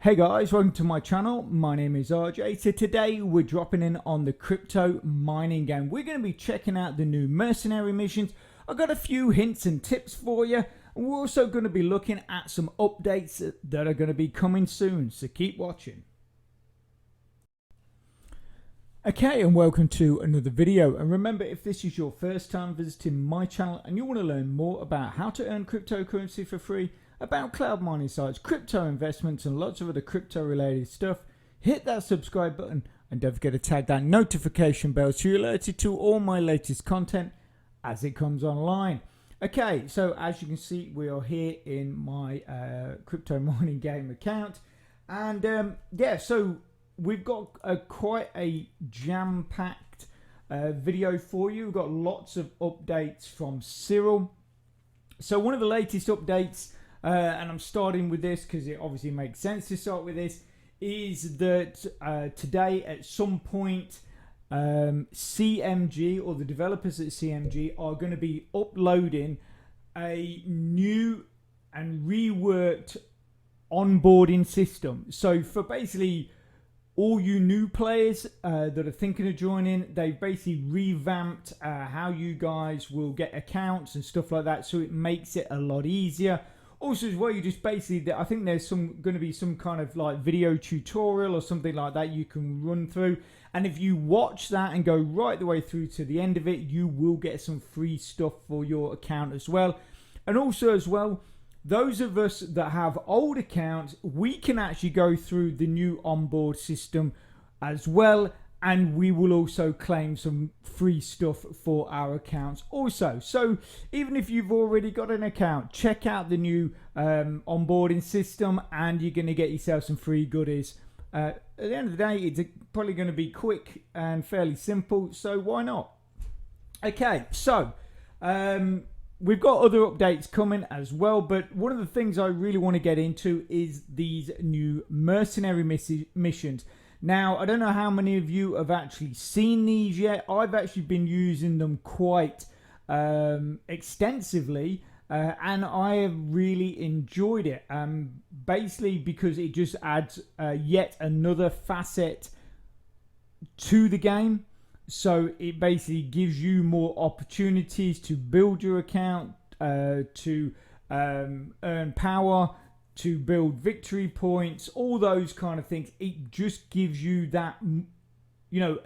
Hey guys, welcome to my channel. My name is RJ. So today we're dropping in on the crypto mining game. We're going to be checking out the new mercenary missions. I've got a few hints and tips for you. And we're also going to be looking at some updates that are going to be coming soon. So keep watching. Okay, and welcome to another video. And remember, if this is your first time visiting my channel and you want to learn more about how to earn cryptocurrency for free, about cloud mining sites, crypto investments, and lots of other crypto related stuff, hit that subscribe button and don't forget to tag that notification bell so you're alerted to all my latest content as it comes online. Okay, so as you can see, we are here in my CryptoMiningGame account, and yeah, so we've got quite a jam-packed video for you. We've got lots of updates from Cyril. So one of the latest updates, and I'm starting with this because it obviously makes sense to start with this, is that today at some point CMG, or the developers at CMG, are going to be uploading a new and reworked onboarding system. So for basically all you new players that are thinking of joining, they've basically revamped how you guys will get accounts and stuff like that, so it makes it a lot easier. Also as well, you just basically, I think there's going to be some kind of like video tutorial or something like that you can run through, and if you watch that and go right the way through to the end of it, you will get some free stuff for your account as well. And also as well, those of us that have old accounts, we can actually go through the new onboard system as well, and we will also claim some free stuff for our accounts also. So even if you've already got an account, check out the new onboarding system and you're going to get yourself some free goodies. At the end of the day, it's probably going to be quick and fairly simple, so why not? Okay, so we've got other updates coming as well, but one of the things I really want to get into is these new mercenary missions. Now, I don't know how many of you have actually seen these yet. I've actually been using them quite extensively, and I have really enjoyed it. Basically because it just adds yet another facet to the game. So it basically gives you more opportunities to build your account, to earn power, to build victory points, all those kind of things. It just gives you that, you know,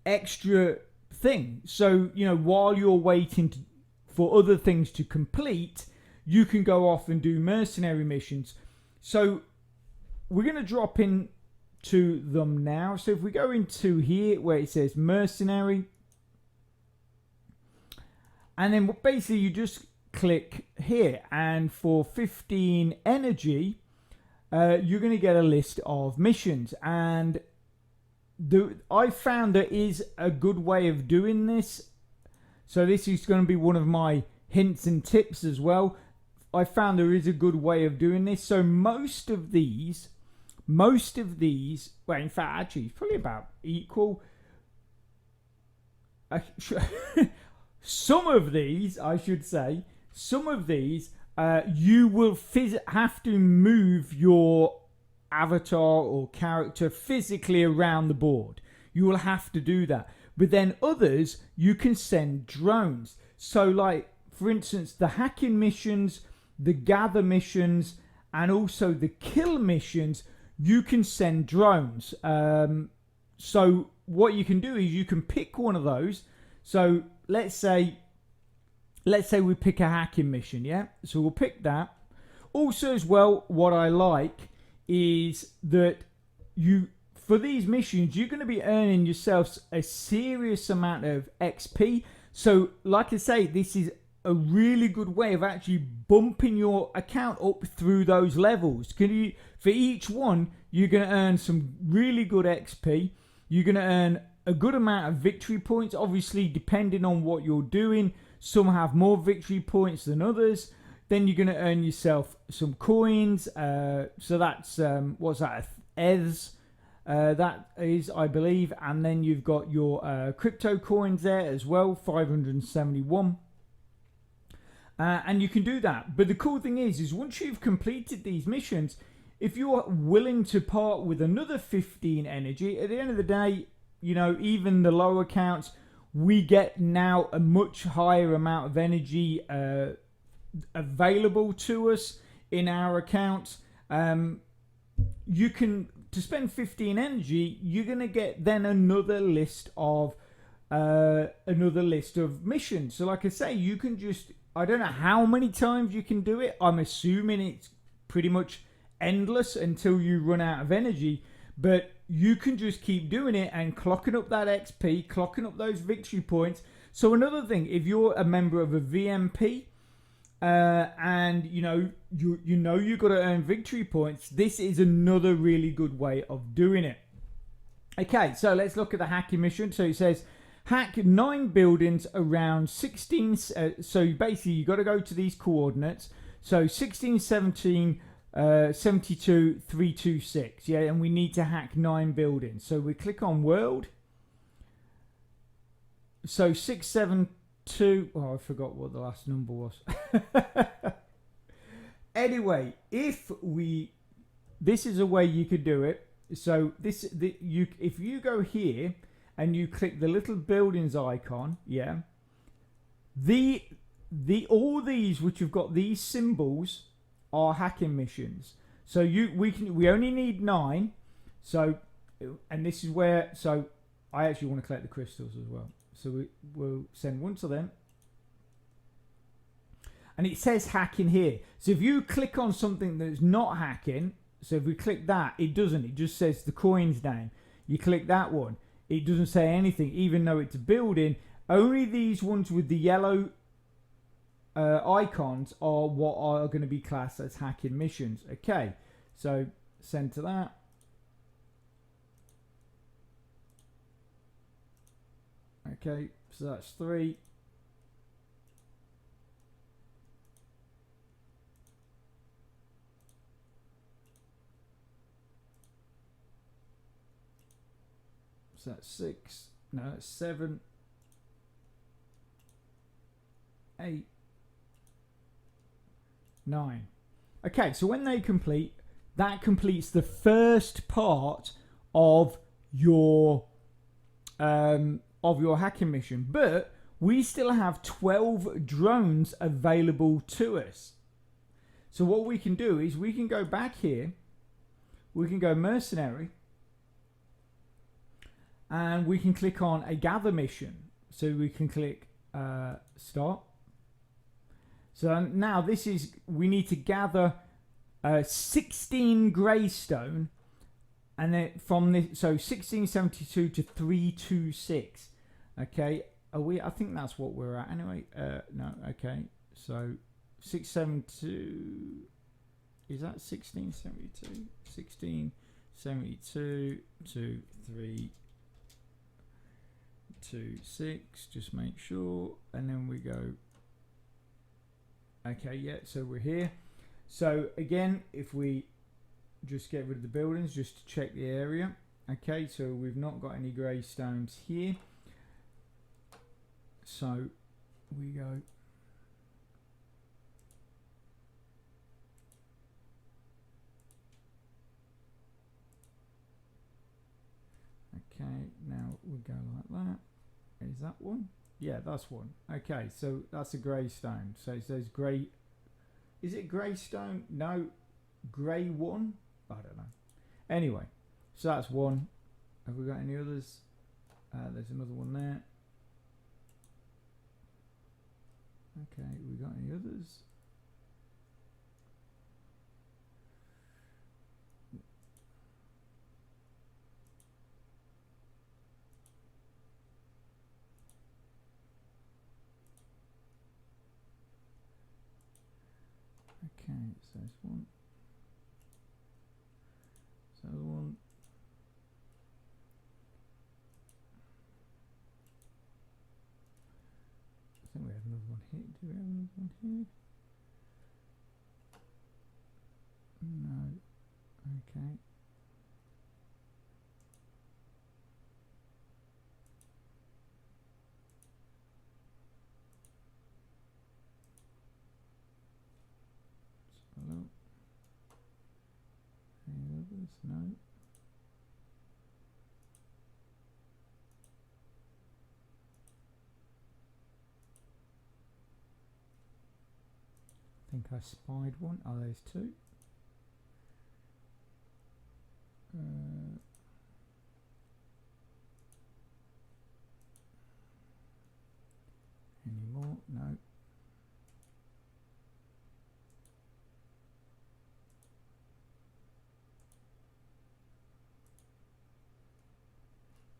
extra thing. So, you know, while you're waiting for other things to complete, you can go off and do mercenary missions. So we're going to drop in to them now. So if we go into here where it says mercenary, and then basically you just click here, and for 15 energy you're going to get a list of missions. And I found there is a good way of doing this, so this is going to be one of my hints and tips as well. I found there is a good way of doing this. So most of these, well, in fact, actually, it's probably about equal. Some of these, I should say, some of these, you will have to move your avatar or character physically around the board. You will have to do that. But then others, you can send drones. So like, for instance, the hacking missions, the gather missions, and also the kill missions, you can send drones. So what you can do is you can pick one of those. So let's say we pick a hacking mission, yeah? So we'll pick that. Also as well, what I like is that for these missions, you're going to be earning yourselves a serious amount of XP. So like I say, this is a really good way of actually bumping your account up through those levels. For each one, you're going to earn some really good XP. You're going to earn a good amount of victory points, obviously depending on what you're doing. Some have more victory points than others. Then you're going to earn yourself some coins. So that's, what's that? ETHs. That is, I believe. And then you've got your crypto coins there as well, 571. And you can do that. But the cool thing is once you've completed these missions, if you're willing to part with another 15 energy, at the end of the day, you know, even the lower accounts, we get now a much higher amount of energy available to us in our accounts. You can, to spend 15 energy, you're going to get then another list of missions. So like I say, you can just, I don't know how many times you can do it. I'm assuming it's pretty much endless until you run out of energy, but you can just keep doing it and clocking up that XP, clocking up those victory points. So another thing, if you're a member of a VMP, and you know you've got to earn victory points, this is another really good way of doing it. Okay, so let's look at the hacking mission. So it says hack 9 buildings around 16. So basically you got to go to these coordinates. So 16, 17, 72, 326. Yeah, and we need to hack 9 buildings. So we click on world. So 672. Oh, I forgot what the last number was. Anyway, if this is a way you could do it. So if you go here and you click the little buildings icon, yeah, all these which have got these symbols are hacking missions. So we only need 9. So, and this is where, so I actually want to collect the crystals as well. So we'll send one to them. And it says hacking here. So if you click on something that's not hacking, so if we click that, it doesn't. It just says the coin's name. You click that one, it doesn't say anything, even though it's a building. Only these ones with the yellow icons are what are going to be classed as hacking missions. Okay, so send to that. Okay, so that's 3. So that's 6. No, that's 7. 8. 9. Okay, so when they complete, that completes the first part of your hacking mission. But we still have 12 drones available to us. So what we can do is we can go back here. We can go mercenary. And we can click on a gather mission. So we can click start. So now this is, we need to gather 16 greystone, and then from this, so 1672 to 326. Okay, are we? I think that's what we're at anyway. No, okay. So 672 is that 1672? 1672 to 326. Just make sure, and then we go. Okay, yeah, so we're here. So again, if we just get rid of the buildings just to check the area. Okay, so we've not got any grey stones here. So we go. Okay, now we go like that. Is that one? Yeah, that's one. Okay, so that's a grey stone. So it says grey. Is it grey stone? No, grey one. I don't know. Anyway, so that's one. Have we got any others? There's another one there. Okay, we got any others? Okay, so there's one. So one. I think we have another one here. Do we have another one here? No. Okay. Hello. Any others? No. I think I spied one. Oh, there's two. Any more? No.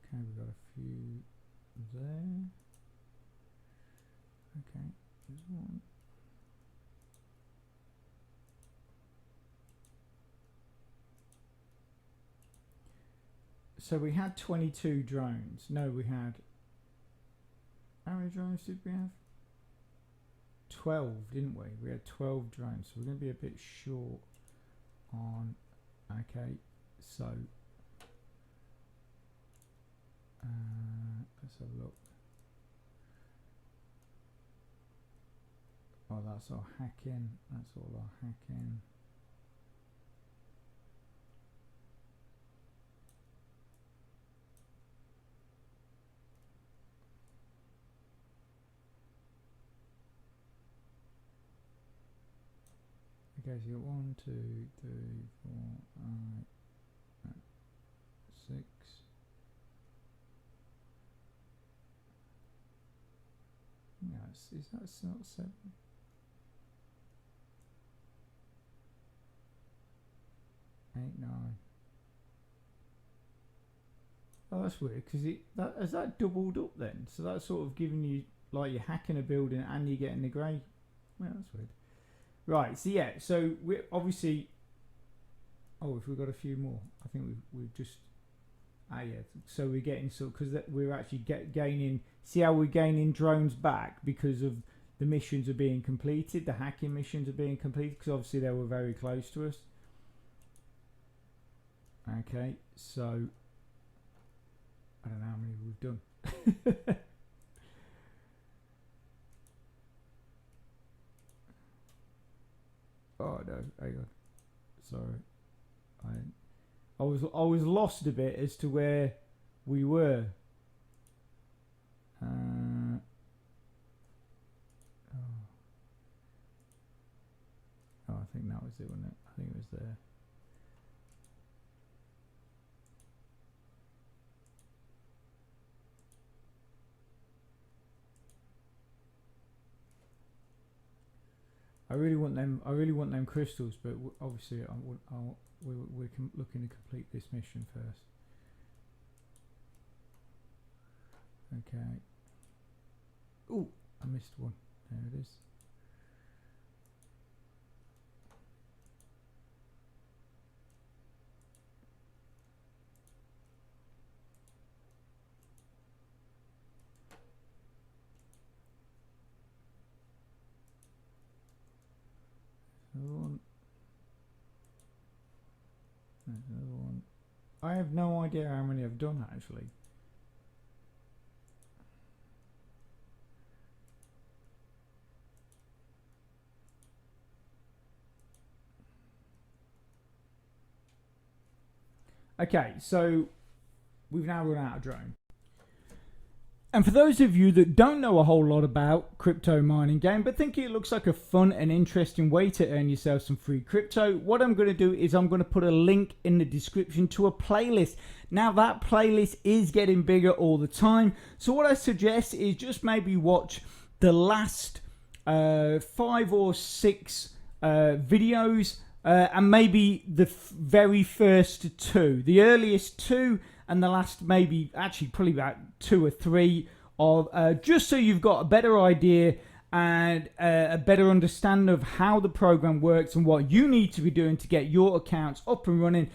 Okay, we've got a few there. Okay, there's one. So we had 22 drones. No, we had... How many drones did we have? 12, didn't we? We had 12 drones. So we're going to be a bit short on... Okay, so... let's have a look. Oh, that's our hacking. That's all our hacking. Okay, so you got 1, 2, 3, 4, 5, 6. Yes, is that not 7? 8, 9. Oh, that's weird because has that doubled up then? So that's sort of giving you like you're hacking a building and you're getting the grey. Well, that's weird. Right, so yeah, so we're obviously... Oh, if we've got a few more. I think we've just... Ah, yeah, so we're getting... So, because we're actually gaining... See how we're gaining drones back? Because of the missions are being completed. The hacking missions are being completed. Because obviously they were very close to us. Okay, so... I don't know how many we've done. Oh no, hang on. Sorry. I was lost a bit as to where we were. Oh, I think that was it, wasn't it? I think it was there. I really want them crystals, but obviously we're looking to complete this mission first. Okay. Oh, I missed one. There it is. There's another one. I have no idea how many I've done actually. Okay, so we've now run out of drone. And for those of you that don't know a whole lot about crypto mining game, but think it looks like a fun and interesting way to earn yourself some free crypto, what I'm going to do is I'm going to put a link in the description to a playlist. Now that playlist is getting bigger all the time. So what I suggest is just maybe watch the last 5 or 6 videos and maybe the very first 2. The earliest 2 and the last maybe actually probably about 2 or 3 of just so you've got a better idea and a better understanding of how the program works and what you need to be doing to get your accounts up and running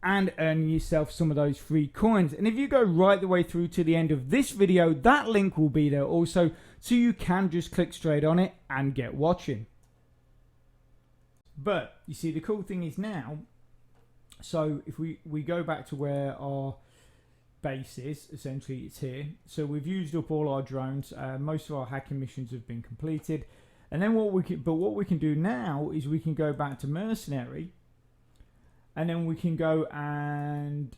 and earning yourself some of those free coins. And if you go right the way through to the end of this video, that link will be there also, so you can just click straight on it and get watching. But you see, the cool thing is now, so if we go back to where our base is, essentially it's here. So we've used up all our drones. Most of our hacking missions have been completed. And then what we can do now is we can go back to Mercenary. and then we can go and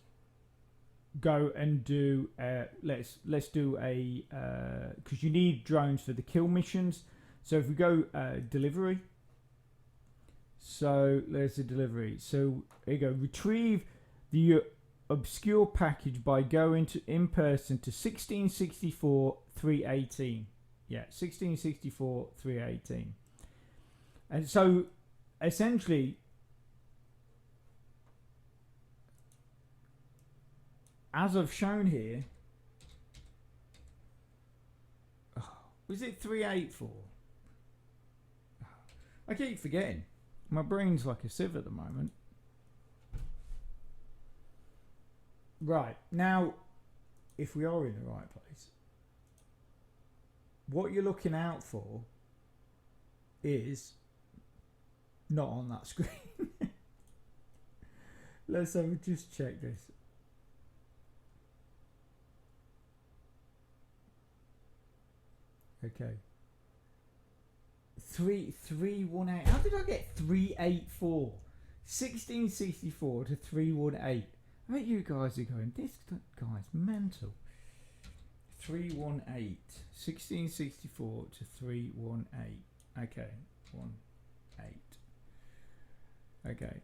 do let's do a because you need drones for the kill missions. So if we go delivery, so there's a delivery. So here you go, retrieve the obscure package by going to in person to 1664 318. Yeah, 1664 318. And so essentially, as I've shown here, was it 384? I keep forgetting. My brain's like a sieve at the moment. Right, now, if we are in the right place, what you're looking out for is not on that screen. Let's just check this. Okay. 318. How did I get 384? 1664 to 318. I bet you guys are going, this guy's mental. 318. 1664 to 318. Okay. 18. Okay.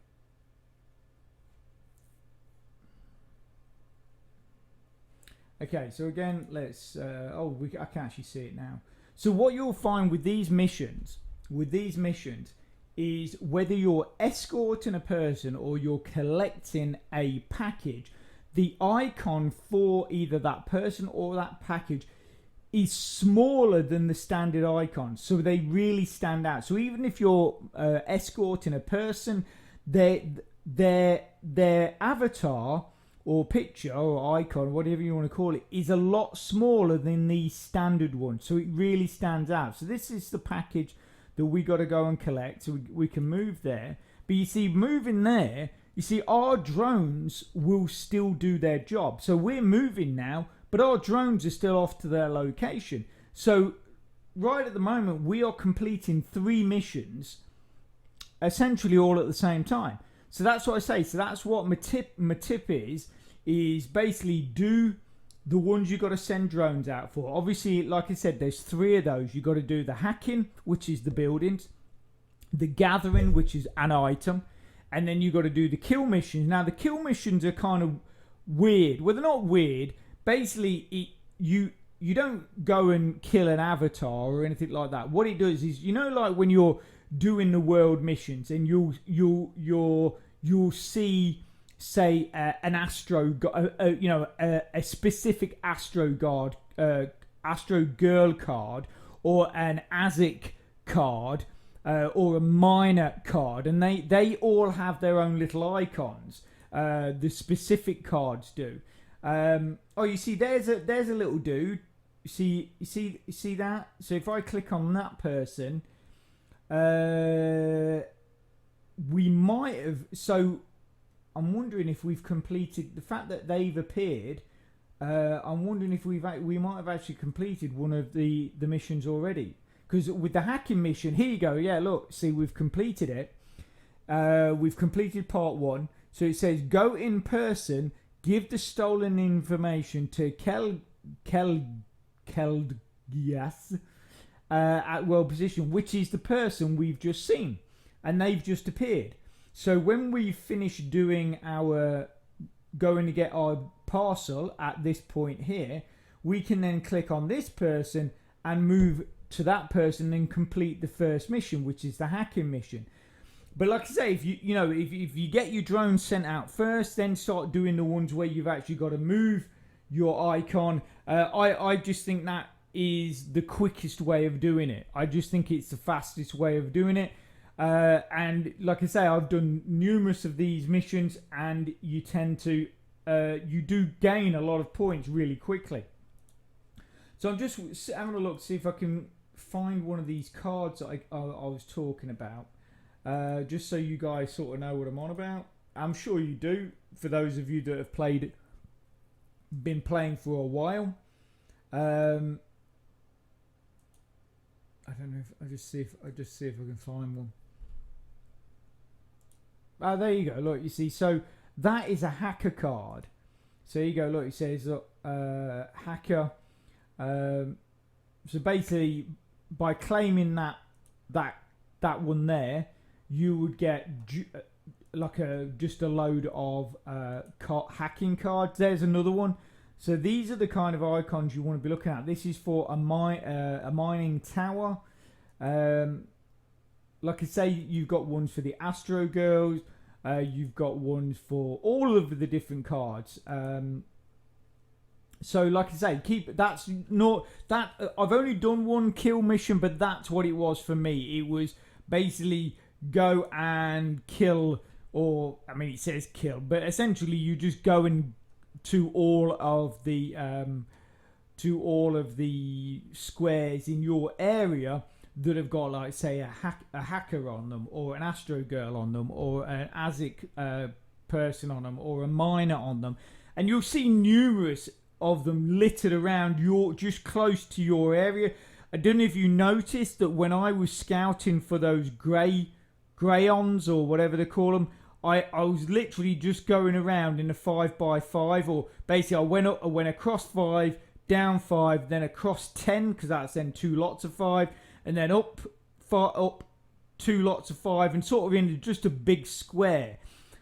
Okay, so again, let's I can actually see it now. So what you'll find with these missions is whether you're escorting a person or you're collecting a package, the icon for either that person or that package is smaller than the standard icon, so they really stand out. So even if you're escorting a person, their avatar or picture or icon, whatever you want to call it, is a lot smaller than the standard one, so it really stands out. So this is the package that we got to go and collect, so we can move there. But you see, moving there, you see our drones will still do their job. So we're moving now, but our drones are still off to their location. So right at the moment, we are completing 3 missions, essentially all at the same time. So that's what I say. So that's what my tip is basically do the ones you got to send drones out for. Obviously, like I said, there's 3 of those. You got to do the hacking, which is the buildings, the gathering, which is an item, and then you got to do the kill missions. Now the kill missions are kind of weird. Well, they're not weird. Basically, you don't go and kill an avatar or anything like that. What it does is, you know, like when you're doing the world missions and you'll see, say, an astro, a specific astro guard, astro girl card, or an ASIC card, or a miner card, and they all have their own little icons. The specific cards do. You see, there's a little dude. You see that? So if I click on that person, we might have. So I'm wondering if we've completed the fact that they've appeared. I'm wondering if we might have actually completed one of the missions already. Because with the hacking mission, here you go. Yeah, look, see, we've completed it. We've completed part 1. So it says go in person, give the stolen information to Kelgias at world position, which is the person we've just seen, and they've just appeared. So when we finish doing our going to get our parcel at this point here, we can then click on this person and move to that person and complete the first mission, which is the hacking mission. But like I say, if you get your drone sent out first, then start doing the ones where you've actually got to move your icon. I just think that is the quickest way of doing it. I just think it's the fastest way of doing it. And like I say, I've done numerous of these missions, and you tend to you do gain a lot of points really quickly. So I'm just having a look to see if I can find one of these cards that I was talking about, just so you guys sort of know what I'm on about. I'm sure you do, for those of you that have been playing for a while. I don't know if I just see if I can find one. there you go. Look, you see, so that is a hacker card. So you go. Look, it says hacker. So basically, by claiming that one there, you would get like just a load of hacking cards. There's another one. So these are the kind of icons you want to be looking at. This is for a mining tower. Like I say, you've got ones for the Astro Girls. You've got ones for all of the different cards. So like I say, that's not that I've only done one kill mission, but that's what it was for me. It was basically go and kill, or I mean it says kill, but essentially you just go and to all of the squares in your area that have got, like, say, a hacker on them, or an Astro Girl on them, or an ASIC person on them, or a miner on them, and you'll see numerous of them littered around just close to your area. I don't know if you noticed that when I was scouting for those grayons or whatever they call them, I was literally just going around in a 5x5, or basically I went across 5, down 5, then across 10, because that's then 2 lots of 5, and then up 2 lots of 5, and sort of into just a big square.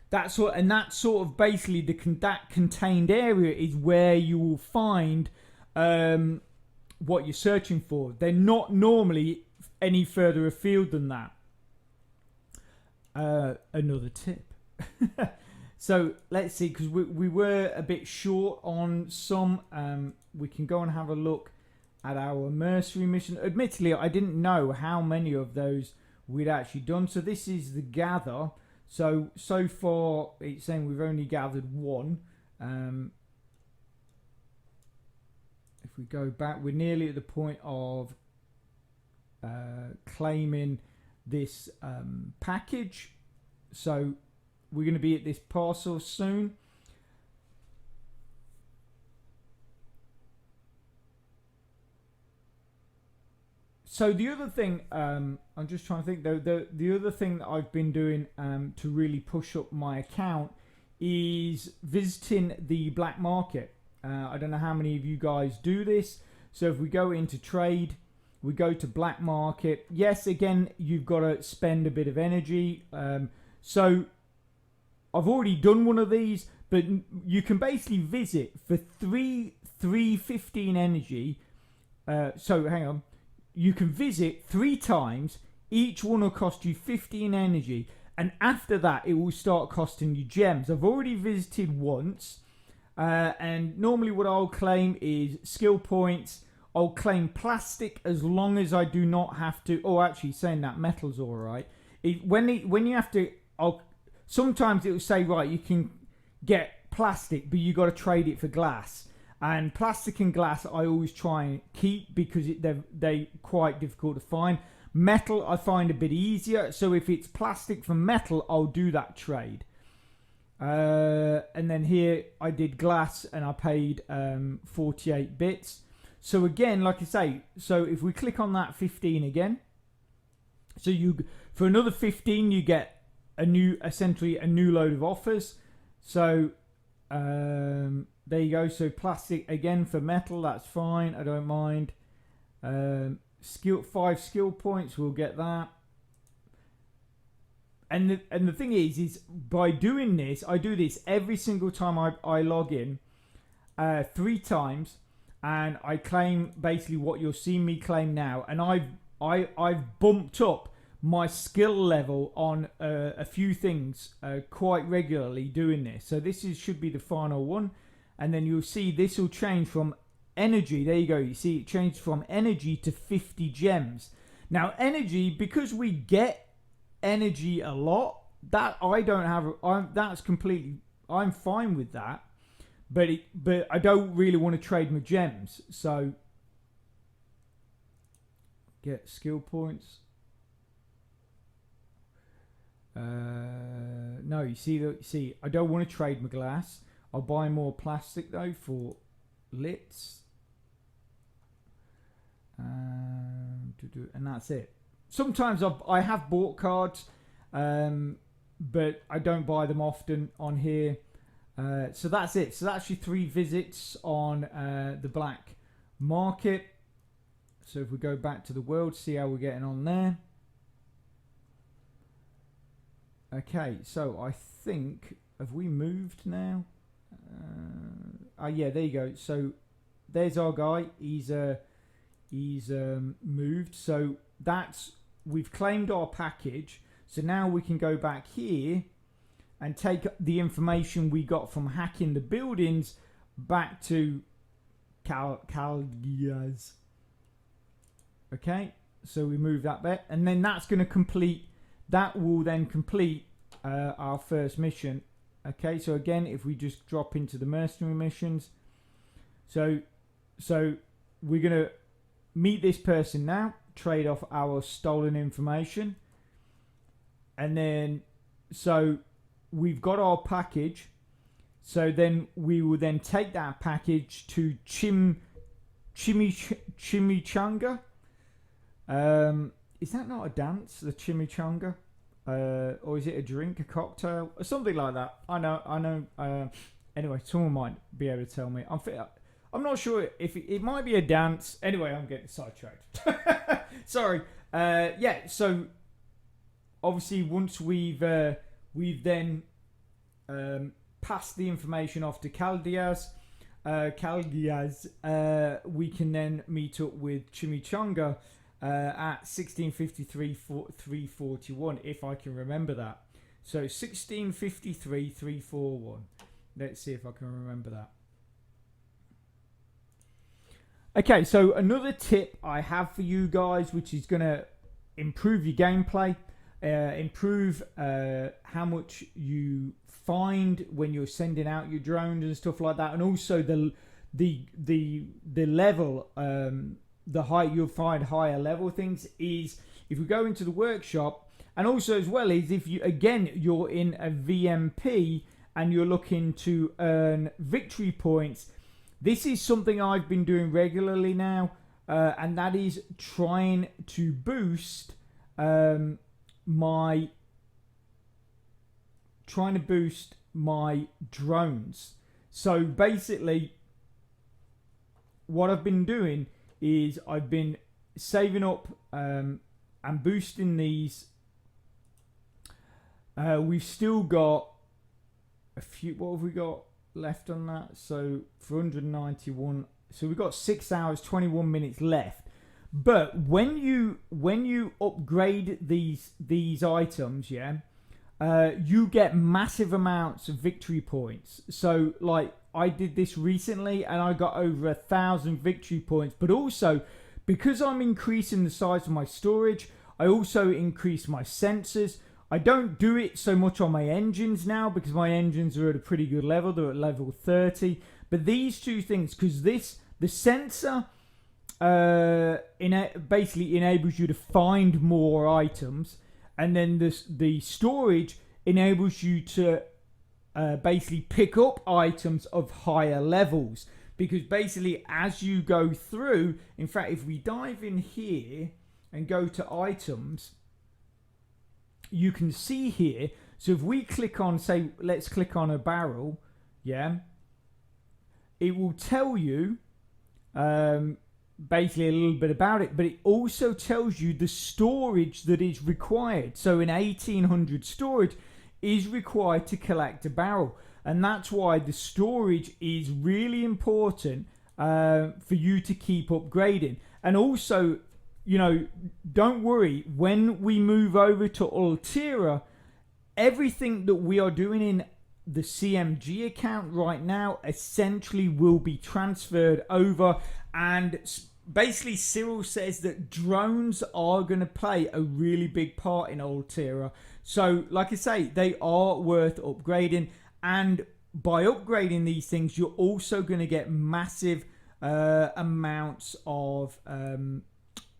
That sort of basically that contained area is where you will find what you're searching for. They're not normally any further afield than that. Another tip. So let's see, because we were a bit short on some. We can go and have a look at our mercenary mission. Admittedly, I didn't know how many of those we'd actually done. So this is the gather. So far it's saying we've only gathered one. If we go back, we're nearly at the point of claiming this package. So we're going to be at this parcel soon. So the other thing, I'm just trying to think though, the other thing that I've been doing to really push up my account is visiting the black market. I don't know how many of you guys do this. So if we go into trade, we go to black market. Yes, again, you've got to spend a bit of energy. So I've already done one of these, but you can basically visit for 315 energy. So hang on. You can visit 3 times. Each one will cost you 15 energy. And after that, it will start costing you gems. I've already visited once. And normally what I'll claim is skill points. I'll claim plastic as long as I do not have to. Oh, actually, saying that metal's all right. When you have to, sometimes it will say, right, you can get plastic, but you got to trade it for glass. And plastic and glass I always try and keep because they're quite difficult to find. Metal I find a bit easier. So if it's plastic for metal, I'll do that trade. And then here I did glass and I paid 48 bits. So again, like I say, so if we click on that 15 again, so for another 15 you get essentially a new load of offers. So there you go. So plastic again for metal, that's fine. I don't mind. 5 skill points, we'll get that. And the thing is by doing this, I do this every single time I log in, 3 times, and I claim basically what you're seeing me claim now. And I've bumped up my skill level on a few things quite regularly doing this. So this should be the final one. And then you'll see this will change from energy. There you go. You see it changed from energy to 50 gems. Now energy, because we get energy a lot, that I don't have. That's completely. I'm fine with that. But I don't really want to trade my gems. So get skill points. No, you see, I don't want to trade my glass. I'll buy more plastic though for lits. And that's it. Sometimes I have bought cards, but I don't buy them often on here. So that's it. So that's your 3 visits on the black market. So if we go back to the world, see how we're getting on there. Okay, so I think, have we moved now? Yeah, there you go. So there's our guy. He's moved. So we've claimed our package. So now we can go back here and take the information we got from hacking the buildings back to Caldias. Okay, so we move that bit, and then that's going to complete. That will then complete our first mission. Okay, so again, if we just drop into the mercenary missions, so we're going to meet this person now, trade off our stolen information, and then so we've got our package. So then we will then take that package to Chimichanga. Is that not a dance, the chimichanga? Or is it a drink, a cocktail, or something like that? I know. Anyway, someone might be able to tell me. I'm not sure if it might be a dance. Anyway, I'm getting sidetracked. Sorry. Yeah. So obviously, once we've then passed the information off to Caldias, we can then meet up with Chimichanga at 1653-341, if I can remember that. So 1653-341. Let's see if I can remember that. Okay, so another tip I have for you guys, which is going to improve your gameplay, improve how much you find when you're sending out your drones and stuff like that, and also the level, the height, you'll find higher level things, is if you go into the workshop, and also as well is if you're in a VMP and you're looking to earn victory points. This is something I've been doing regularly now, and that is trying to boost my drones. So basically what I've been doing is I've been saving up and boosting these. We've still got a few. What have we got left on that? So for 191, so we've got 6 hours 21 minutes left. But when you upgrade these items, yeah, you get massive amounts of victory points. So like I did this recently and I got over 1,000 victory points. But also because I'm increasing the size of my storage, I also increase my sensors. I don't do it so much on my engines now because my engines are at a pretty good level. They're at level 30. But these two things, because the sensor basically enables you to find more items, and then the storage enables you to basically pick up items of higher levels. Because basically as you go through, in fact, if we dive in here and go to items, you can see here. So if we click on, say, let's click on a barrel, yeah, it will tell you basically a little bit about it, but it also tells you the storage that is required. So an 1800 storage is required to collect a barrel, and that's why the storage is really important for you to keep upgrading. And also, you know, don't worry, when we move over to Altera, everything that we are doing in the CMG account right now essentially will be transferred over. And basically Cyril says that drones are going to play a really big part in Altera. So like I say, they are worth upgrading, and by upgrading these things you're also going to get massive amounts of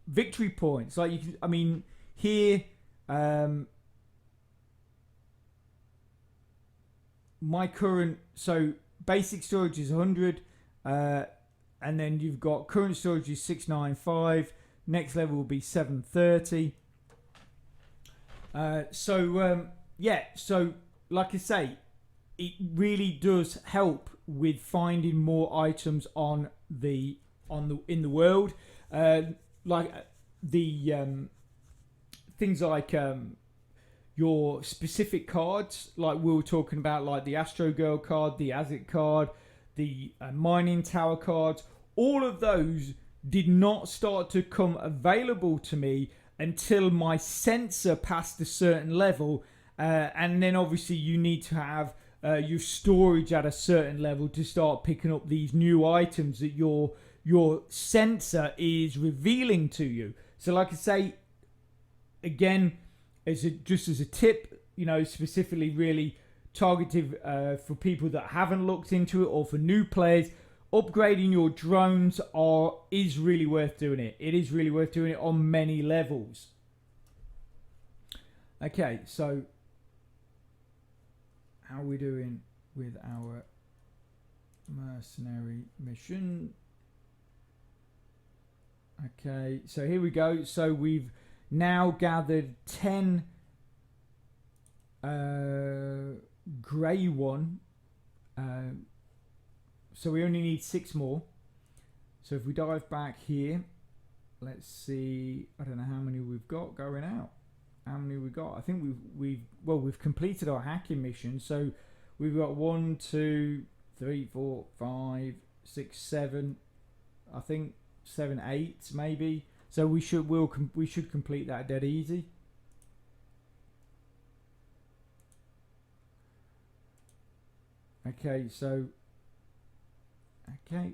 victory points. Like you can, I mean, here my current, so basic storage is 100, and then you've got current storage is 695, next level will be 730. yeah, so like I say, it really does help with finding more items in the world, like the things like your specific cards, like we were talking about, like the Astro Girl card, the Azit card, the Mining Tower cards. All of those did not start to come available to me until my sensor passed a certain level, and then obviously you need to have your storage at a certain level to start picking up these new items that your sensor is revealing to you. So like I say, again, just as a tip, specifically really targeted for people that haven't looked into it, or for new players, upgrading your drones is really worth doing it. It is really worth doing it on many levels. Okay, so how are we doing with our mercenary mission? Okay, so here we go. So we've now gathered 10 grey one. So we only need 6 more. So if we dive back here, let's see. I don't know how many we've got going out. How many we got? I think we've completed our hacking mission. So we've got 1, 2, 3, 4, 5, 6, 7. I think 7, 8 maybe. So we should complete that dead easy. Okay, so okay.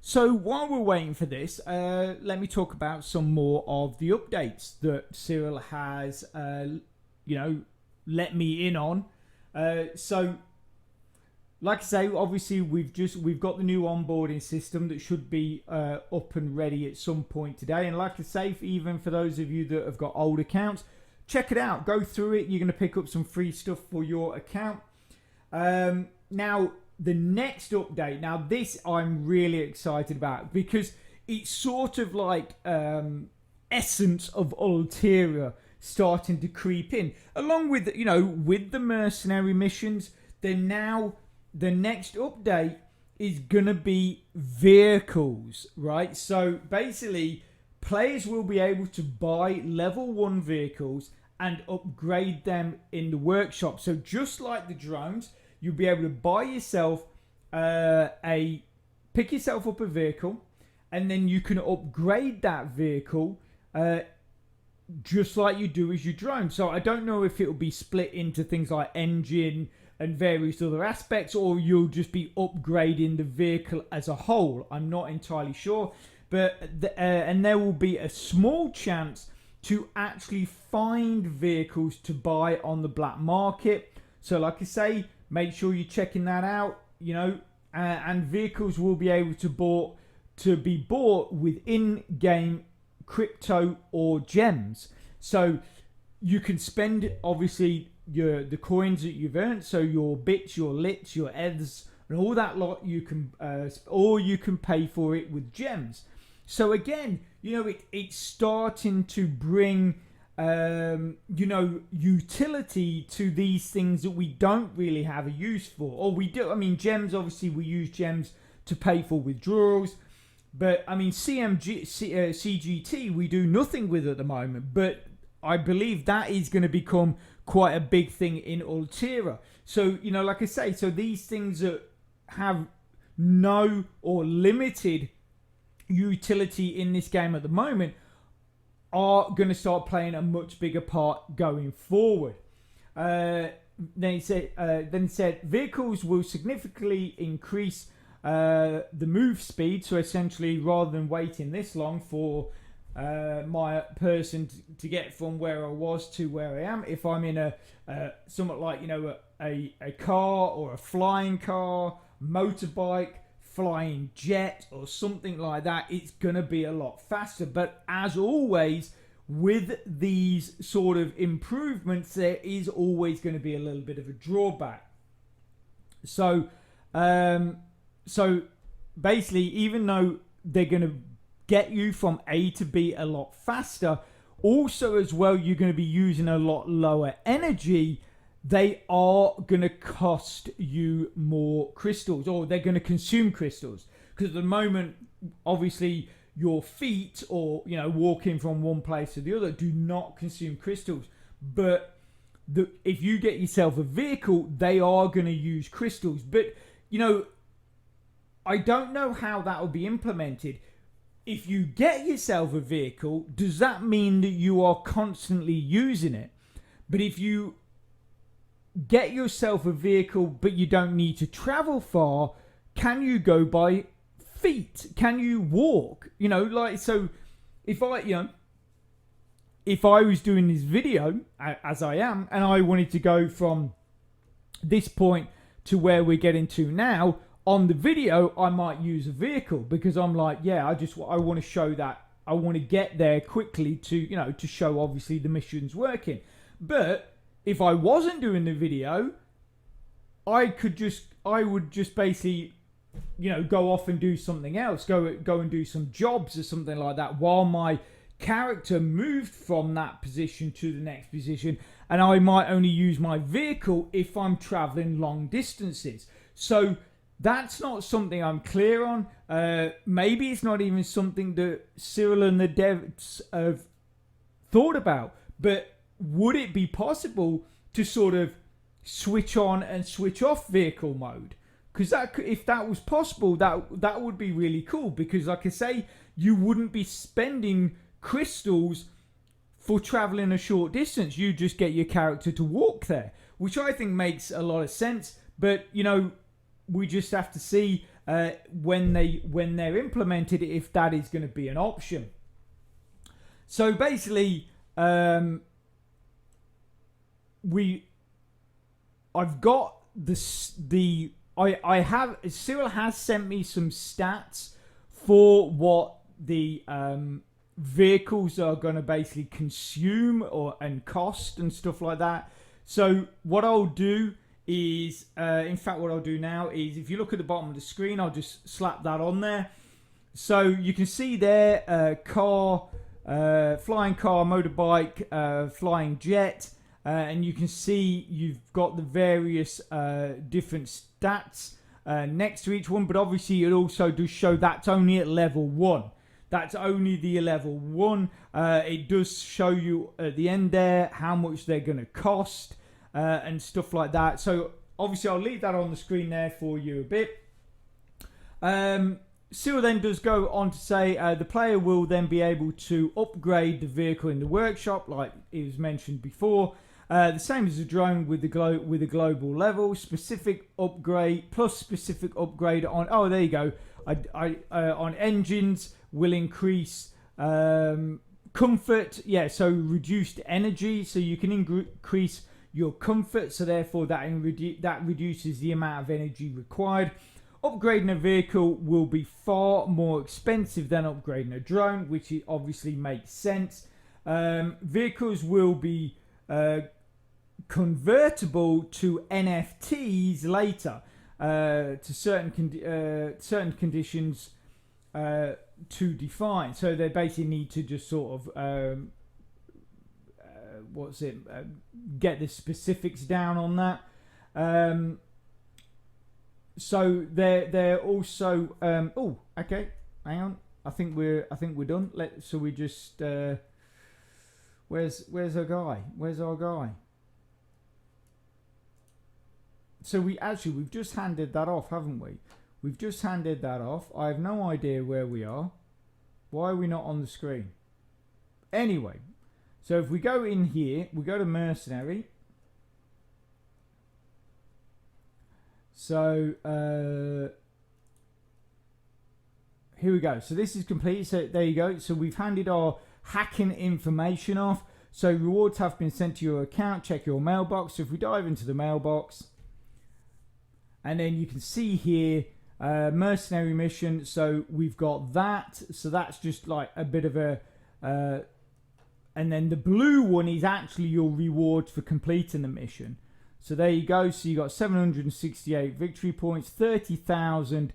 So while we're waiting for this, let me talk about some more of the updates that Cyril has, let me in on. So, like I say, obviously we've got the new onboarding system that should be up and ready at some point today. And like I say, even for those of you that have got old accounts, check it out. Go through it. You're going to pick up some free stuff for your account. Now, the next update, now this I'm really excited about, because it's sort of like essence of Ultera starting to creep in, along with with the mercenary missions. Then now the next update is gonna be vehicles, right? So basically, players will be able to buy level 1 vehicles and upgrade them in the workshop. So just like the drones, you'll be able to buy yourself pick yourself up a vehicle, and then you can upgrade that vehicle just like you do as your drone. So I don't know if it will be split into things like engine and various other aspects, or you'll just be upgrading the vehicle as a whole. I'm not entirely sure, but and there will be a small chance to actually find vehicles to buy on the black market. So like I say, make sure you're checking that out, and vehicles will be able to be bought with in-game crypto or gems. So you can spend obviously the coins that you've earned, so your bits, your lits, your ETHs, and all that lot, you can or you can pay for it with gems. So again, it's starting to bring utility to these things that we don't really have a use for, or we do. I mean, gems, obviously we use gems to pay for withdrawals, but I mean CGT we do nothing with at the moment, but I believe that is going to become quite a big thing in Ultera. So like I say, so these things that have no or limited utility in this game at the moment are going to start playing a much bigger part going forward. Then he said vehicles will significantly increase the move speed. So essentially, rather than waiting this long for my person to get from where I was to where I am, if I'm in a somewhat like a car or a flying car, motorbike, flying jet or something like that, it's gonna be a lot faster. But as always, with these sort of improvements, there is always going to be a little bit of a drawback. So basically, even though they're going to get you from A to B a lot faster. Also, as well, you're going to be using a lot lower energy. They are going to cost you more crystals, or they're going to consume crystals. Because at the moment, obviously, your feet or, you know, walking from one place to the other do not consume crystals. But if you get yourself a vehicle, they are going to use crystals. But, you know, I don't know how that will be implemented. If you get yourself a vehicle, does that mean that you are constantly using it? But if you get yourself a vehicle but you don't need to travel far, can you go by feet? Can you walk? You know, like, so if I was doing this video, as I am, and I wanted to go from this point to where we're getting to now, on the video, I might use a vehicle because I'm like, yeah, I want to show that I want to get there quickly to, you know, to show obviously the mission's working. But if I wasn't doing the video, I would just basically, you know, go off and do something else, go and do some jobs or something like that while my character moved from that position to the next position, and I might only use my vehicle if I'm traveling long distances. So that's not something I'm clear on. Maybe it's not even something that Cyril and the devs have thought about. But would it be possible to sort of switch on and switch off vehicle mode? Because if that was possible, that would be really cool. Because like I say, you wouldn't be spending crystals for traveling a short distance. You just get your character to walk there, which I think makes a lot of sense. But, you know, we just have to see when they're implemented if that is going to be an option. So basically, I've got Cyril has sent me some stats for what the vehicles are going to basically consume and cost and stuff like that. So what I'll do is, in fact, what I'll do now is, if you look at the bottom of the screen, I'll just slap that on there. So you can see there, car, flying car, motorbike, flying jet, and you can see you've got the various different stats next to each one, but obviously it also does show that's only at level 1. That's only the level 1. It does show you at the end there how much they're going to cost. And stuff like that. So obviously I'll leave that on the screen there for you a bit. Cyril then does go on to say the player will then be able to upgrade the vehicle in the workshop, like it was mentioned before. The same as a drone with a global level. Specific upgrade plus specific upgrade on. Oh, there you go. On engines will increase comfort. Yeah, so reduced energy, so you can increase your comfort, so therefore that reduces the amount of energy required. Upgrading a vehicle will be far more expensive than upgrading a drone, which obviously makes sense. Vehicles will be convertible to NFTs later to certain conditions to define. So they basically need to just sort of get the specifics down on that. So they're also oh, okay, hang on, I think we're done. So we just where's our guy? So we've just handed that off, haven't we? We've just handed that off. I have no idea where we are. Why are we not on the screen? Anyway, so if we go in here, we go to mercenary. So here we go. So this is complete. So there you go. So we've handed our hacking information off. So rewards have been sent to your account. Check your mailbox. So if we dive into the mailbox, and then you can see here mercenary mission. So we've got that. So that's just like a bit of a and then the blue one is actually your rewards for completing the mission. So there you go. So you got 768 victory points, 30,000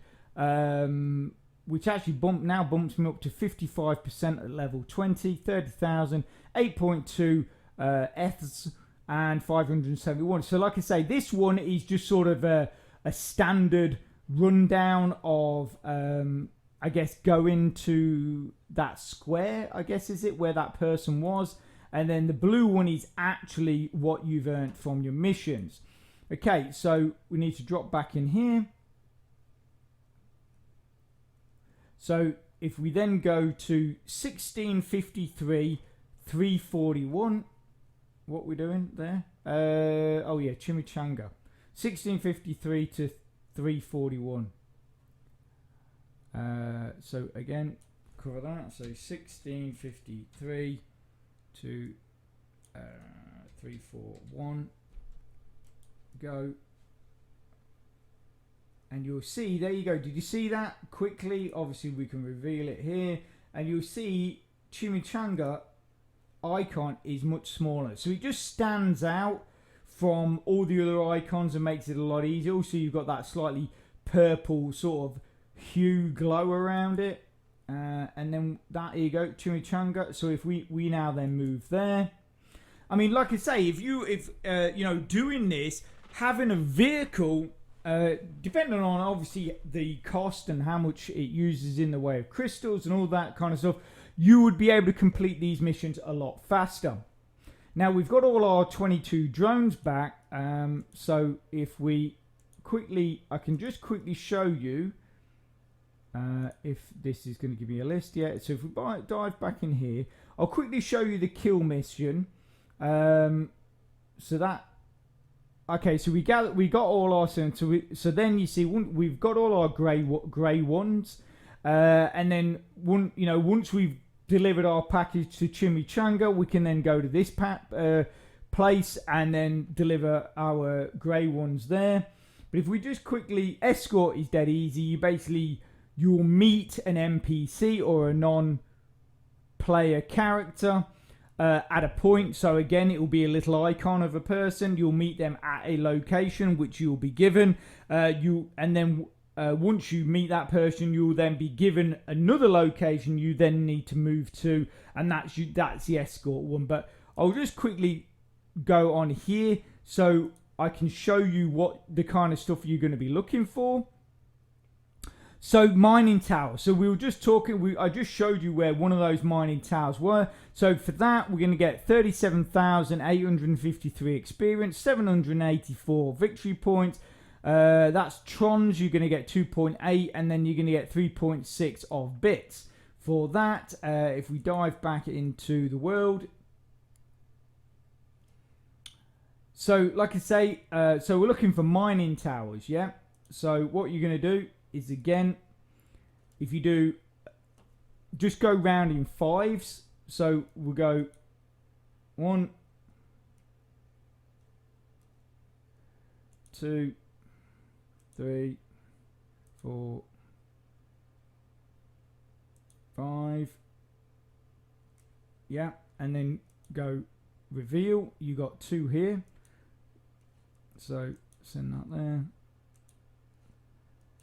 which actually bumps me up to 55% at level 20, 30,000, 8.2 Eths, and 571. So like I say, this one is just sort of a standard rundown of, I guess, going to that square, I guess, is it, where that person was. And then the blue one is actually what you've earned from your missions. Okay, so we need to drop back in here. So if we then go to 1653, 341, what we're doing there? Oh yeah, Chimichanga. 1653 to 341. So again, cover that. So 1653 to 341. Go. And you'll see, there you go. Did you see that quickly? Obviously, we can reveal it here. And you'll see Chimichanga icon is much smaller. So it just stands out from all the other icons and makes it a lot easier. Also, you've got that slightly purple sort of hue glow around it. And then that, here you go, Chimichanga. So if we now then move there. I mean, like I say, if you know, doing this, having a vehicle, depending on obviously the cost and how much it uses in the way of crystals and all that kind of stuff, you would be able to complete these missions a lot faster. Now we've got all our 22 drones back, so if we quickly, I can just quickly show you if this is going to give me a list. Yeah, so if we dive back in here, I'll quickly show you the kill mission. So that, okay, so we got all our, so then you see we've got all our grey ones, and then once we've delivered our package to Chimichanga, we can then go to this place and then deliver our grey ones there. But if we just quickly, escort is dead easy. You'll meet an NPC or a non-player character at a point. So again, it will be a little icon of a person. You'll meet them at a location which you'll be given. Once you meet that person, you'll then be given another location you then need to move to, and that's the escort one. But I'll just quickly go on here so I can show you what the kind of stuff you're going to be looking for. So mining tower. So we were just talking, I just showed you where one of those mining towers were. So for that, we're going to get 37,853 experience, 784 victory points. That's trons, you're going to get 2.8, and then you're going to get 3.6 of bits. For that, if we dive back into the world. So like I say, so we're looking for mining towers, yeah? So what you're going to do is, again, if you do, just go round in fives. So we'll go 1, 2, 3, 4, 5. Yeah, and then go reveal. You got 2 here. So send that there.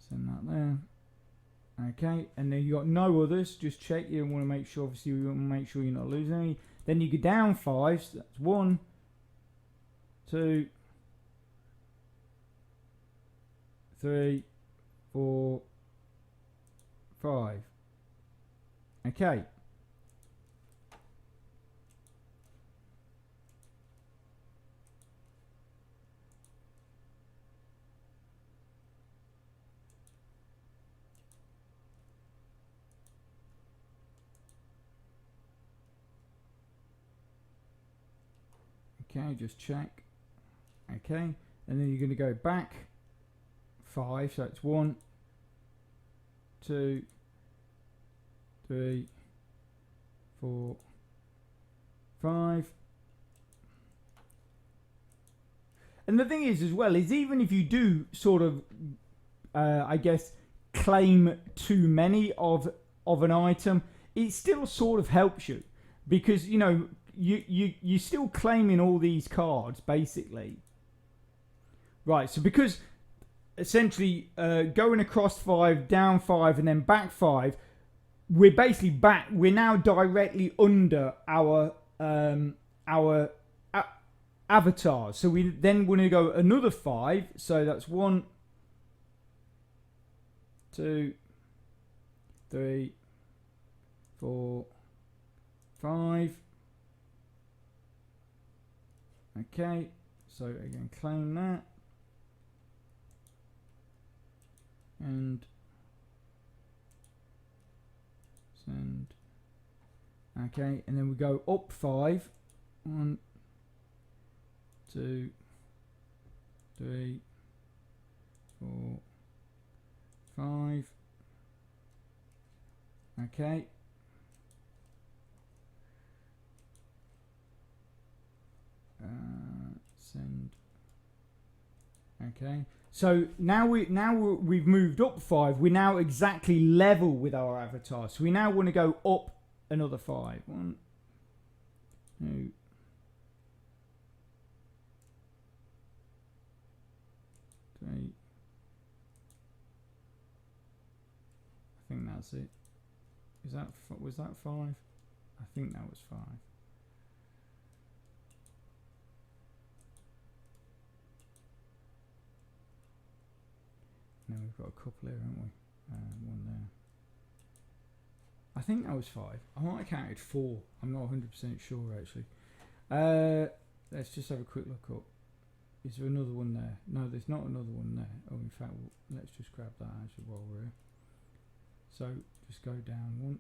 Send that there. Okay, and then you got no others. Just check. You want to make sure, obviously, you want to make sure you're not losing any. Then you go down 5. So that's 1, 2, 3, 4, 5. Okay. Okay, just check. Okay, and then you're going to go back 5, so it's 1, 2, 3, 4, 5. And the thing is, as well, is even if you do sort of, I guess, claim too many of an item, it still sort of helps you, because you're still claiming all these cards basically. Right, so because essentially going across 5, down 5, and then back 5, we're basically back. We're now directly under our avatar. So we then want to go another 5. So that's 1, 2, 3, 4, 5. Okay. So again, claim that. And send. Okay, and then we go up 5. 1, 2, 3, 4, 5. Okay. Send. Okay. So now we've moved up 5. We're now exactly level with our avatar. So we now want to go up another 5. 1, 2, 3. I think that's it. Was that 5? I think that was 5. Now we've got a couple here, haven't we? One there. I think that was 5. I might have counted 4. I'm not 100% sure actually. Let's just have a quick look up. Is there another one there? No, there's not another one there. Oh, in fact, let's just grab that actually while we're here. So just go down 1.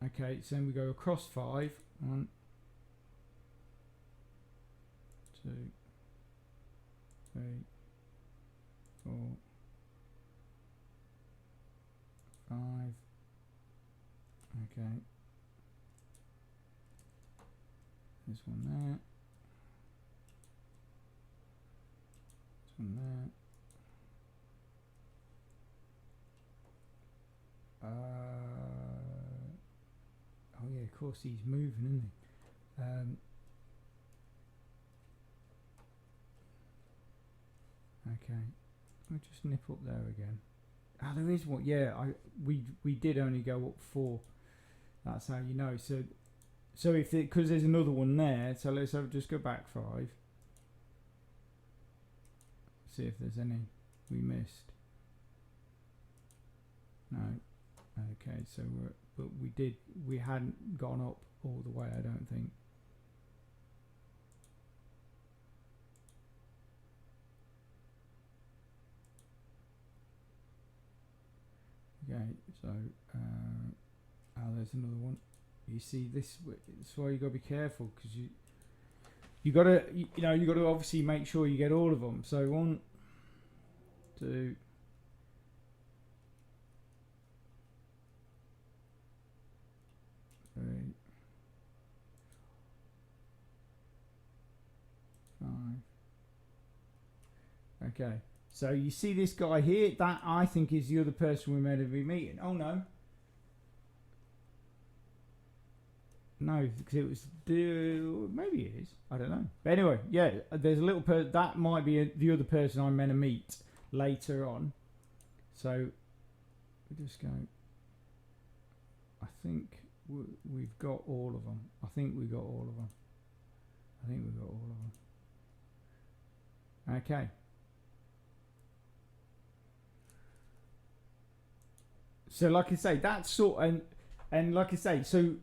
Okay, so then we go across 5. 1, 2, 3, 4, 5. Okay. There's one there. There's one there. Oh yeah, of course he's moving, isn't he? Okay. We'll just nip up there again. Ah, there is one. Yeah, we did only go up 4. That's how you know. So if because there's another one there. So let's just go back 5. See if there's any we missed. No. Okay. So we hadn't gone up all the way. I don't think. Okay, so there's another one. You see this? That's why you got to be careful because you got to you got to obviously make sure you get all of them. So 1, 2, 3, 5. Okay. So you see this guy here? That I think is the other person we're meant to be meeting. Oh no. No, because it was maybe it is. I don't know. But anyway, yeah, there's a little that might be the other person I'm meant to meet later on. So we just go. I think we've got all of them. I think we got all of them. I think we got all of them. Okay. So like I say, that's sort and like I say, so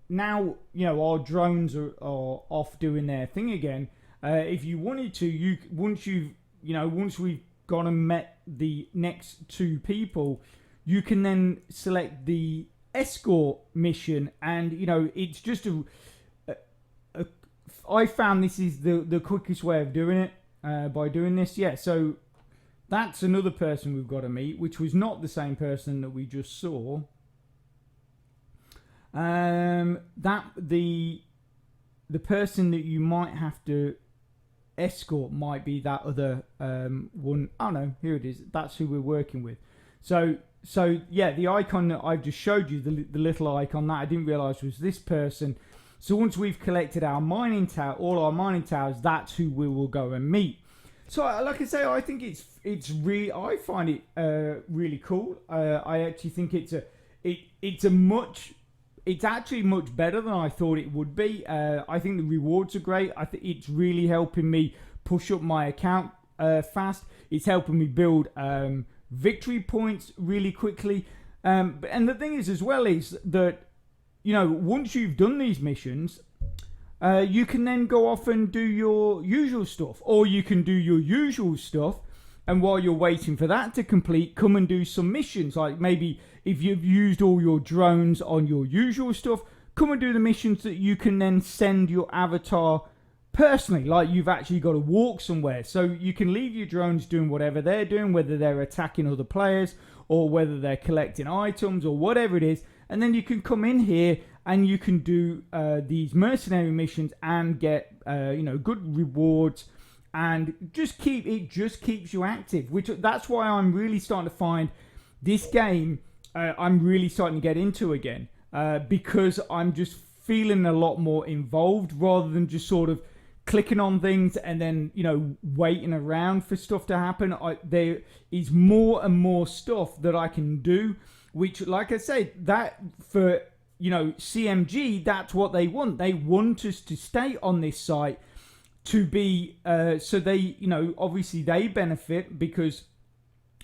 now our drones are off doing their thing again. If you wanted to, once we've gone and met the next 2 people, you can then select the escort mission, and it's just I found this is the quickest way of doing it by doing this. Yeah, so. That's another person we've got to meet, which was not the same person that we just saw. That the person that you might have to escort might be that other one. Oh no, here it is. That's who we're working with. So yeah, the icon that I just showed you, the little icon that I didn't realize was this person. So once we've collected our all our mining towers, that's who we will go and meet. So, like I say, I think it's really. I find it really cool. I actually think it's actually much better than I thought it would be. I think the rewards are great. I think it's really helping me push up my account fast. It's helping me build victory points really quickly. And the thing is, as well, is that once you've done these missions, you can then go off and do your usual stuff, or you can do your usual stuff, and while you're waiting for that to complete, come and do some missions. Like maybe if you've used all your drones on your usual stuff, come and do the missions that you can then send your avatar personally. Like you've actually got to walk somewhere, so you can leave your drones doing whatever they're doing, whether they're attacking other players or whether they're collecting items or whatever it is, and then you can come in here and you can do these mercenary missions and get good rewards, and just keeps you active. That's why I'm really starting to find this game I'm really starting to get into again, because I'm just feeling a lot more involved rather than just sort of clicking on things and then waiting around for stuff to happen. There is more and more stuff that I can do, which, like I say, that for CMG, that's what they want. They want us to stay on this site to be so they obviously they benefit because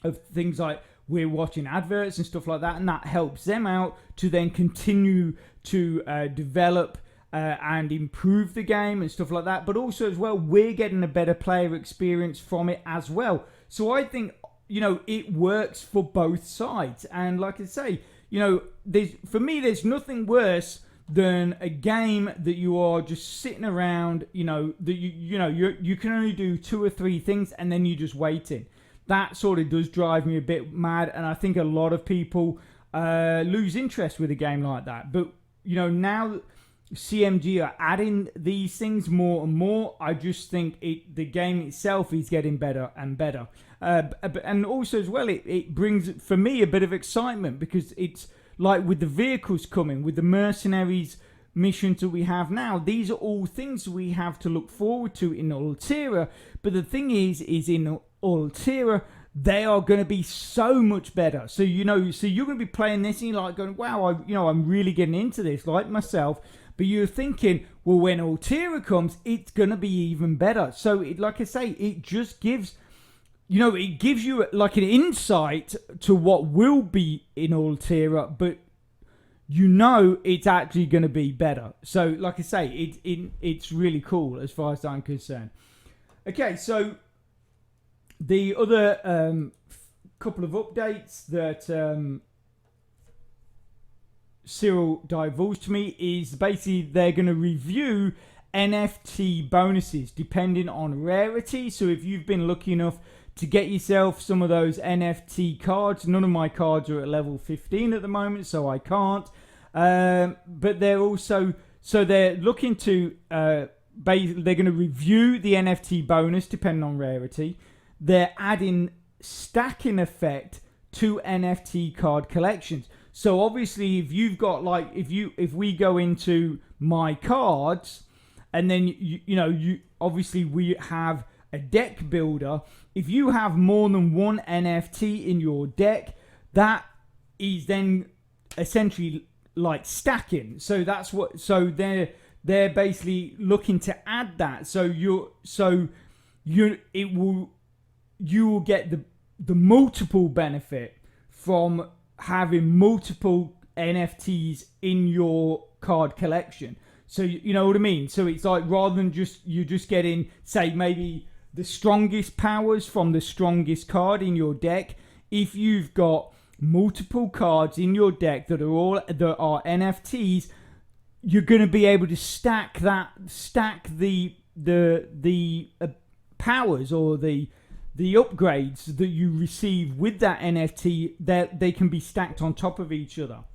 of things like we're watching adverts and stuff like that, and that helps them out to then continue to develop and improve the game and stuff like that. But also as well, we're getting a better player experience from it as well. So I think it works for both sides. And like I say, for me, there's nothing worse than a game that you are just sitting around, that you can only do 2 or 3 things and then you're just waiting. That sort of does drive me a bit mad, and I think a lot of people lose interest with a game like that. But now CMG are adding these things more and more. I just think the game itself is getting better and better. And also as well, it brings, for me, a bit of excitement, because it's like with the vehicles coming, with the mercenaries missions that we have now, these are all things we have to look forward to in Altera. But the thing is in Altera, they are going to be so much better. So you're going to be playing this and you're like going, wow, I'm really getting into this, like myself. But you're thinking, well, when Altera comes, it's going to be even better. So like I say, it just gives it gives you like an insight to what will be in Altera, but it's actually going to be better. So like I say, it's really cool as far as I'm concerned. Okay, so the other couple of updates that Cyril divulged to me is basically they're going to review NFT bonuses depending on rarity. So if you've been lucky enough to get yourself some of those NFT cards, none of my cards are at level 15 at the moment, so I can't. But they're also, so they're looking to, they're going to review the NFT bonus depending on rarity. They're adding stacking effect to NFT card collections. So obviously, if you've got if we go into my cards, and then obviously we have a deck builder. If you have more than one NFT in your deck, that is then essentially like stacking. So that's what. So they're basically looking to add that. So you will get the multiple benefit from having multiple NFTs in your card collection. So you know what I mean? So it's like, rather than you're just getting, say, maybe the strongest powers from the strongest card in your deck, if you've got multiple cards in your deck that are NFTs, you're going to be able to stack the powers or the upgrades that you receive with that NFT, that they can be stacked on top of each other.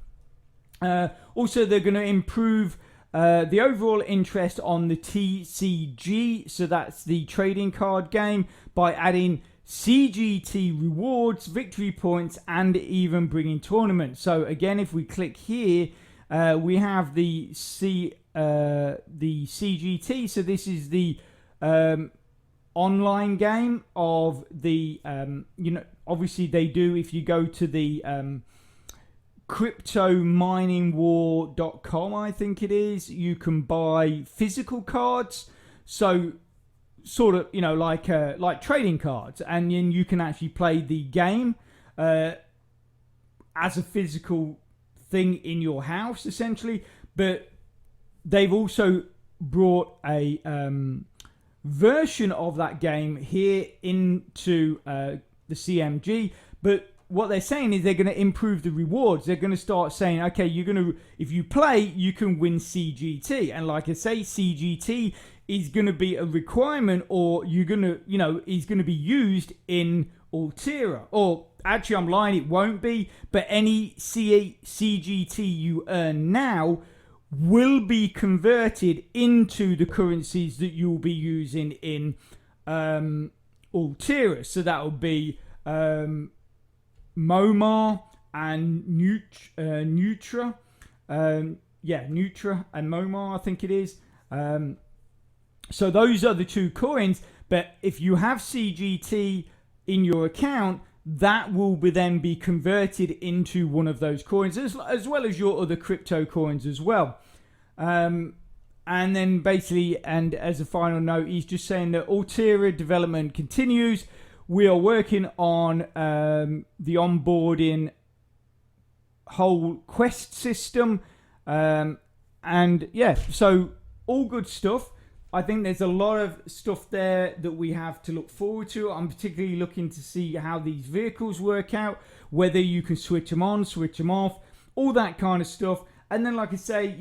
Also, they're going to improve the overall interest on the TCG, so that's the trading card game, by adding CGT rewards, victory points, and even bringing tournaments. So again, if we click here, we have the CGT. So this is the online game of the obviously they do. If you go to the CryptoMiningWar.com, I think it is, you can buy physical cards, so sort of like trading cards, and then you can actually play the game as a physical thing in your house essentially. But they've also brought a version of that game here into the CMG, but what they're saying is they're going to improve the rewards. They're going to start saying, okay, if you play, you can win CGT. And like I say, CGT is going to be a requirement, or is going to be used in Altera. Or actually, I'm lying, it won't be. But any CGT you earn now will be converted into the currencies that you'll be using in Altera. So that will be Momar and Nutra. Nutra and Momar, I think it is. So those are the two coins. But if you have CGT in your account, that will then be converted into one of those coins, as well as your other crypto coins as well. And then basically, and as a final note, he's just saying that Altera development continues. We are working on the onboarding whole quest system. And yeah, so all good stuff. I think there's a lot of stuff there that we have to look forward to. I'm particularly looking to see how these vehicles work out, whether you can switch them on, switch them off, all that kind of stuff. And then, like I say,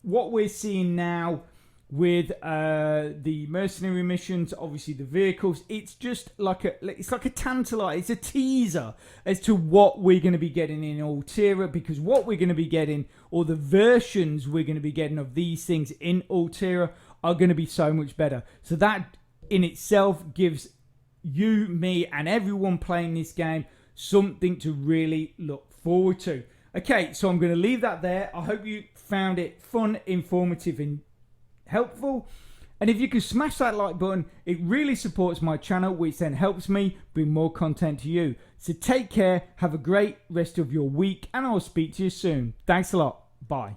what we're seeing now with the mercenary missions, obviously the vehicles, it's just like a tantalizer, it's a teaser as to what we're going to be getting in Altera, because what we're going to be getting, or the versions we're going to be getting of these things in Altera, are going to be so much better. So that in itself gives you, me, and everyone playing this game something to really look forward to. Okay, so I'm going to leave that there. I hope you found it fun, informative, and helpful. And if you can smash that like button, it really supports my channel, which then helps me bring more content to you. So take care, have a great rest of your week, and I'll speak to you soon. Thanks a lot. Bye.